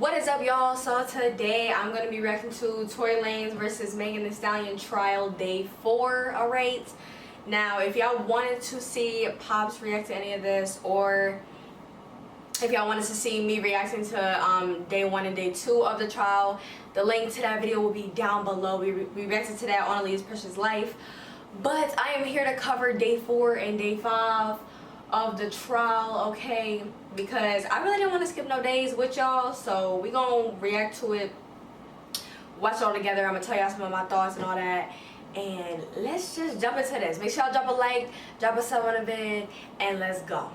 What is up, y'all? So today I'm going to be reacting to Tory Lanez versus Megan Thee Stallion trial day 4. Alright, now if y'all wanted to see Pops react to any of this, or if y'all wanted to see me reacting to day 1 and day 2 of the trial, the link to that video will be down below. We reacted to that on Aaliyah's Precious Life. But I am here to cover day 4 and day 5 of the trial, okay, because I really didn't want to skip no days with y'all, so we gonna react to it, watch it all together. I'm gonna tell y'all some of my thoughts and all that, and let's just jump into this. Make sure y'all drop a like, drop a sub on the vid, and let's go.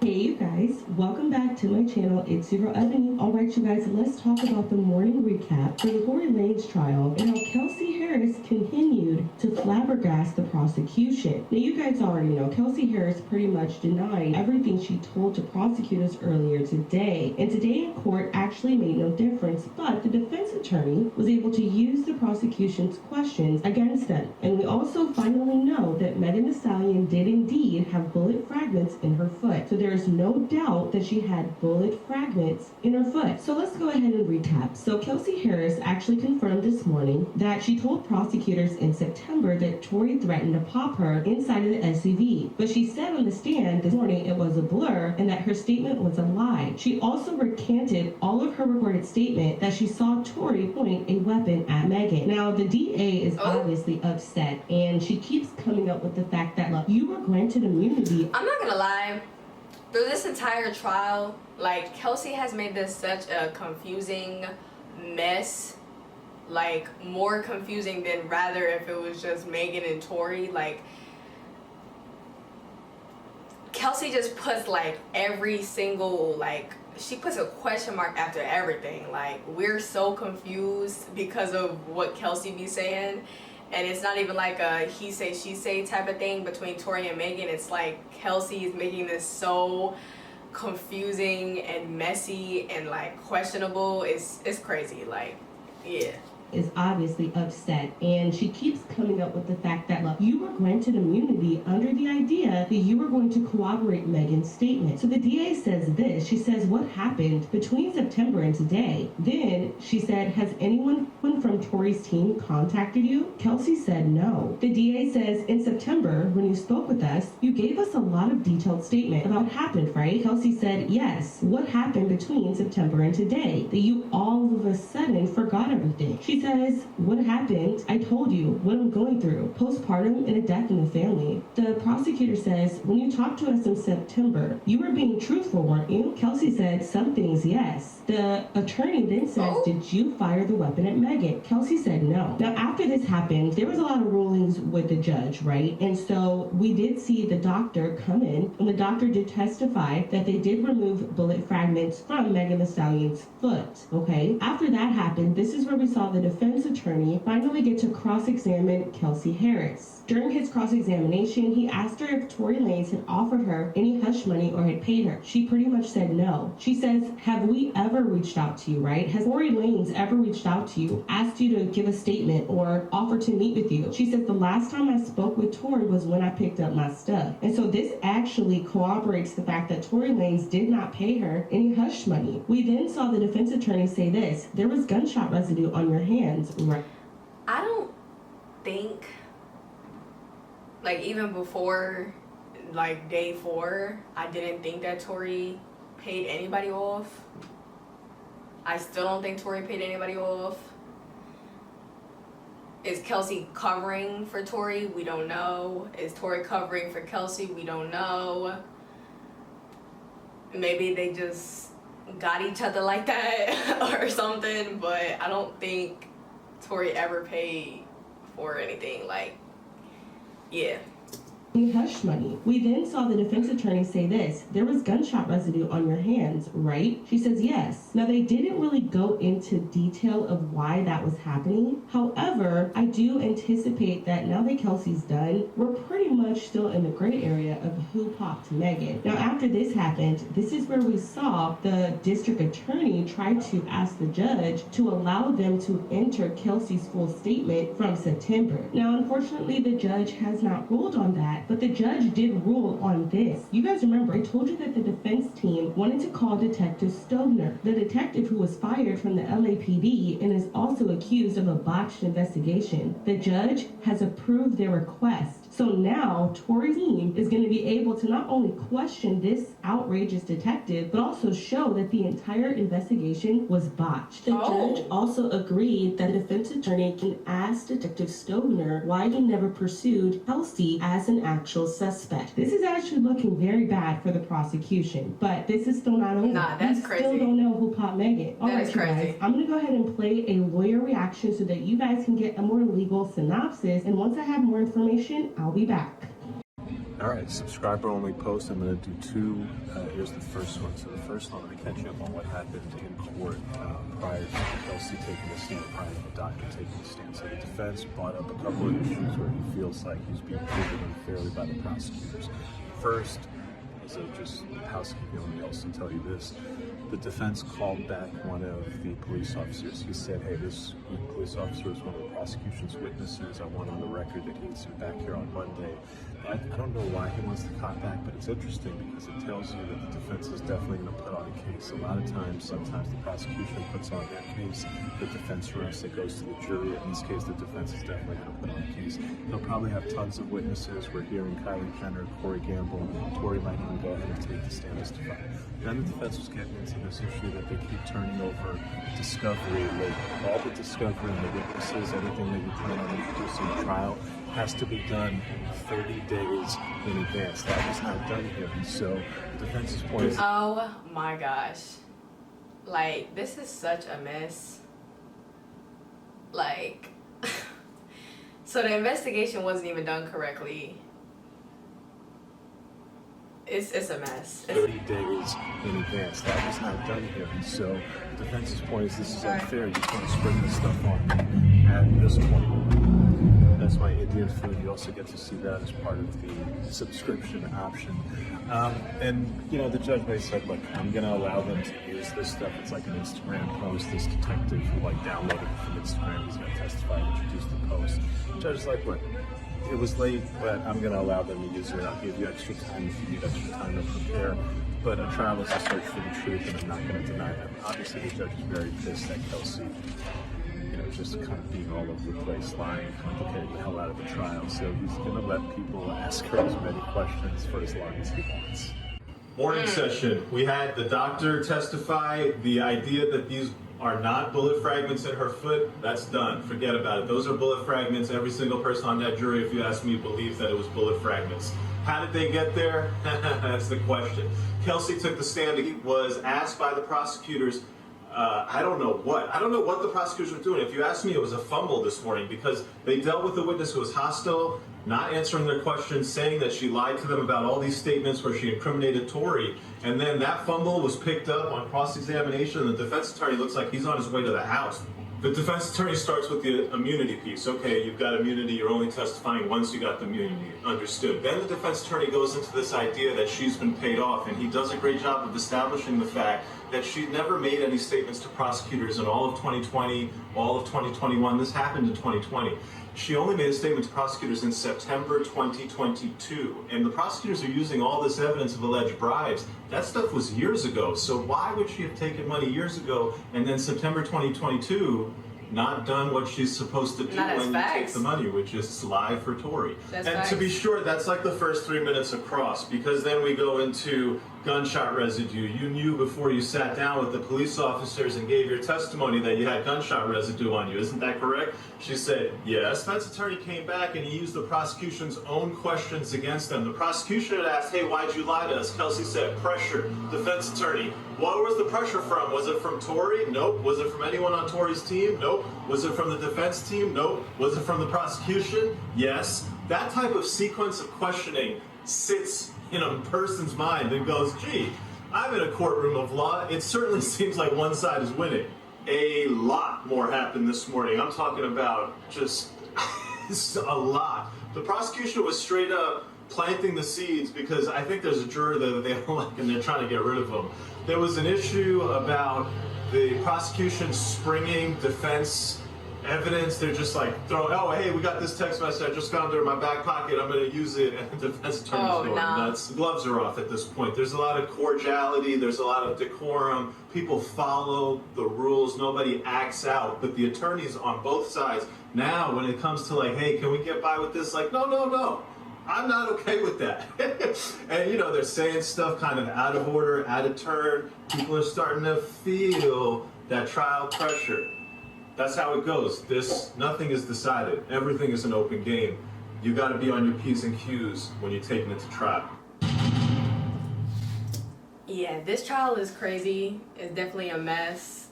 Hey you guys, welcome back to my channel. It's your girl Ebony. Alright you guys, let's talk about the morning recap for the Tory Lanez trial and how Kelsey Harris continued to flabbergast the prosecution. Now you guys already know Kelsey Harris pretty much denied everything she told to prosecutors earlier today. And today in court actually made no difference, but the defense attorney was able to use the prosecution's questions against them. And we also finally know that Megan Thee Stallion did indeed have bullet fragments in her foot. So there is no doubt that she had bullet fragments in her foot. So let's go ahead and recap. So Kelsey Harris actually confirmed this morning that she told prosecutors in September that Tory threatened to pop her inside of the SUV. But she said on the stand this morning it was a blur and that her statement was a lie. She also recanted all of her recorded statement that she saw Tory point a weapon at Megan. Now the DA is obviously upset, and she keeps coming up with the fact that, look, you were granted immunity. I'm not gonna lie. Through this entire trial, like, Kelsey has made this such a confusing mess. Like, more confusing than rather if it was just Megan and Tory. Like, Kelsey just puts, like, every single, like, she puts a question mark after everything. Like, we're so confused because of what Kelsey be saying. And it's not even like a he say she say type of thing between Tory and Megan. It's like Kelsey is making this so confusing and messy and like questionable. It's crazy. Like, yeah. Is obviously upset, and she keeps coming up with the fact that, look, you were granted immunity under the idea that you were going to corroborate Megan's statement. So the DA says this. She says, what happened between September and today? Then she said, has anyone from Tory's team contacted you? Kelsey said no. The DA says, in September, when you spoke with us, you gave us a lot of detailed statement about what happened, right? Kelsey said, yes. What happened between September and today that you all of a sudden forgot everything? She says, what happened? I told you what I'm going through. Postpartum and a death in the family. The prosecutor says, when you talked to us in September, you were being truthful, weren't you? Kelsey said, some things, yes. The attorney then says, did you fire the weapon at Megan? Kelsey said no. Now, after this happened, there was a lot of rulings with the judge, right? And so we did see the doctor come in, and the doctor did testify that they did remove bullet fragments from Megan Thee Stallion's foot, okay? After that happened, this is where we saw the defense attorney finally get to cross-examine Kelsey Harris. During his cross-examination, he asked her if Tory Lanez had offered her any hush money or had paid her. She pretty much said no. She says, have we ever reached out to you, right? Has Tory Lanez ever reached out to you, asked you to give a statement or offered to meet with you? She says, the last time I spoke with Tory was when I picked up my stuff. And so this actually corroborates the fact that Tory Lanez did not pay her any hush money. We then saw the defense attorney say this, there was gunshot residue on your hands, right? I don't think, like, even before, like, day 4, I didn't think that Tory paid anybody off. I still don't think Tory paid anybody off. Is Kelsey covering for Tory? We don't know. Is Tory covering for Kelsey? We don't know. Maybe they just got each other like that or something, but I don't think Tory ever paid for anything. Like, yeah. hush money. We then saw the defense attorney say this: there was gunshot residue on your hands, right? She says yes. Now, they didn't really go into detail of why that was happening. However, I do anticipate that now that Kelsey's done, we're pretty much still in the gray area of who popped Megan. Now, after this happened, this is where we saw the district attorney try to ask the judge to allow them to enter Kelsey's full statement from September. Now, unfortunately, the judge has not ruled on that, but the judge did rule on this. You guys remember, I told you that the defense team wanted to call Detective Stogner, the detective who was fired from the LAPD and is also accused of a botched investigation. The judge has approved their request. So now Tory's team is going to be able to not only question this outrageous detective, but also show that the entire investigation was botched. The judge also agreed that the defense attorney can ask Detective Stogner why he never pursued Kelsey as an actual suspect. This is actually looking very bad for the prosecution, but this is still not over. Nah, that's crazy. Still don't know who popped Megan. All that right, is you crazy. guys, I'm going to go ahead and play a lawyer reaction so that you guys can get a more legal synopsis, and once I have more information, I'll be back. All right, subscriber only post. I'm going to do two. Here's the first one. So the first one, I'm going to catch you up on what happened in court prior to Kelsey taking the stand, prior to the doctor taking the stand. So the defense brought up a couple of issues where he feels like he's being treated unfairly by the prosecutors. First, as a just housekeeping, let me also tell you this. The defense called back one of the police officers. He said, hey, this police officer is one of the prosecution's witnesses. I want on the record that he needs to be back here on Monday. I don't know why he wants to call back, but it's interesting because it tells you that the defense is definitely going to put on a case. A lot of times, sometimes the prosecution puts on their case, the defense rests, it goes to the jury. In this case, the defense is definitely going to put on a case. They'll probably have tons of witnesses. We're hearing Kylie Jenner, Corey Gamble, Tory Lanez go ahead and take the stand as testify. Then the defense was getting into this issue that they keep turning over discovery, like all the discovery and the witnesses, everything that you plan on introducing in trial has to be done 30 days in advance. That was not done here. And so the defense's point is... Oh my gosh. Like, this is such a mess. Like, so the investigation wasn't even done correctly. It's a mess. 30 days in advance. That was not done here. And so the defense's point is this is unfair. You just want to spring this stuff on me at this point. That's my Indian food. You also get to see that as part of the subscription option. And, you know, the judge may said, look, I'm going to allow them to use this stuff. It's like an Instagram post. This detective who, like, downloaded it from Instagram, he's going to testify and introduce the post. The judge is like, look, it was late, but I'm going to allow them to use it. I'll give you extra time if you need extra time to prepare. But a trial is a search for the truth, and I'm not going to deny them. Obviously, the judge is very pissed at Kelsey, you know, just kind of being all over the place, lying, complicating the hell out of the trial. So he's going to let people ask her as many questions for as long as he wants. Morning session. We had the doctor testify. The idea that these are not bullet fragments in her foot, that's done. Forget about it. Those are bullet fragments. Every single person on that jury, if you ask me, believes that it was bullet fragments. How did they get there? That's the question. Kelsey took the stand. He was asked by the prosecutors, I don't know what the prosecutors were doing. If you ask me, it was a fumble this morning because they dealt with a witness who was hostile, not answering their questions, saying that she lied to them about all these statements where she incriminated Tory. And then that fumble was picked up on cross-examination, and the defense attorney looks like he's on his way to the house. The defense attorney starts with the immunity piece. Okay, you've got immunity, you're only testifying once you got the immunity. Understood. Then the defense attorney goes into this idea that she's been paid off, and he does a great job of establishing the fact that she never made any statements to prosecutors in all of 2020, all of 2021. This happened in 2020. She only made a statement to prosecutors in September 2022. And the prosecutors are using all this evidence of alleged bribes. That stuff was years ago. So why would she have taken money years ago and then September 2022 not done what she's supposed to do when you take the money, which is lie for Tory? And to be sure, that's like the first 3 minutes across, because then we go into gunshot residue. You knew before you sat down with the police officers and gave your testimony that you had gunshot residue on you. Isn't that correct? She said, yes. Defense attorney came back and he used the prosecution's own questions against them. The prosecution had asked, hey, why'd you lie to us? Kelsey said, pressure. Defense attorney, what was the pressure from? Was it from Tory? Nope. Was it from anyone on Tory's team? Nope. Was it from the defense team? Nope. Was it from the prosecution? Yes. that type of sequence of questioning sits in a person's mind and goes, gee, I'm in a courtroom of law. It certainly seems like one side is winning. A lot more happened this morning. I'm talking about just a lot. The prosecution was straight up planting the seeds because I think there's a juror that they don't like and they're trying to get rid of him. There was an issue about the prosecution springing defense evidence. They're just like oh, hey, we got this text message. I just found it in my back pocket. I'm going to use it. And the defense attorney's going nuts. Gloves are off at this point. There's a lot of cordiality. There's a lot of decorum. People follow the rules. Nobody acts out. But the attorneys on both sides, now when it comes to like, hey, can we get by with this? Like, no. I'm not okay with that. And, you know, they're saying stuff kind of out of order, out of turn. People are starting to feel that trial pressure. That's how it goes. Nothing is decided. Everything is an open game. You got to be on your P's and Q's when you're taking it to trial. Yeah, this trial is crazy. It's definitely a mess.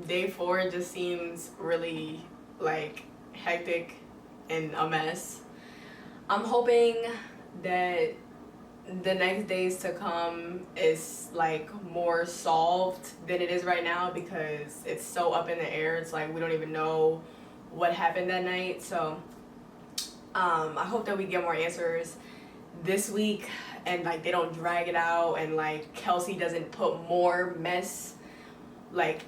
Day 4 just seems really like hectic and a mess. I'm hoping that the next days to come is like more solved than it is right now because it's so up in the air. It's like we don't even know what happened that night. So I hope that we get more answers this week and like they don't drag it out and like Kelsey doesn't put more mess like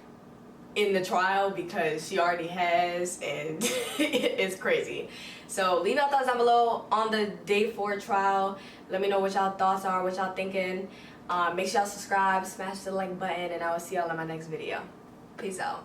in the trial because she already has, and it's crazy. So leave your thoughts down below on the day 4 trial. Let me know what y'all thoughts are, what y'all thinking. Make sure y'all subscribe, smash the like button, and I will see y'all in my next video. Peace out.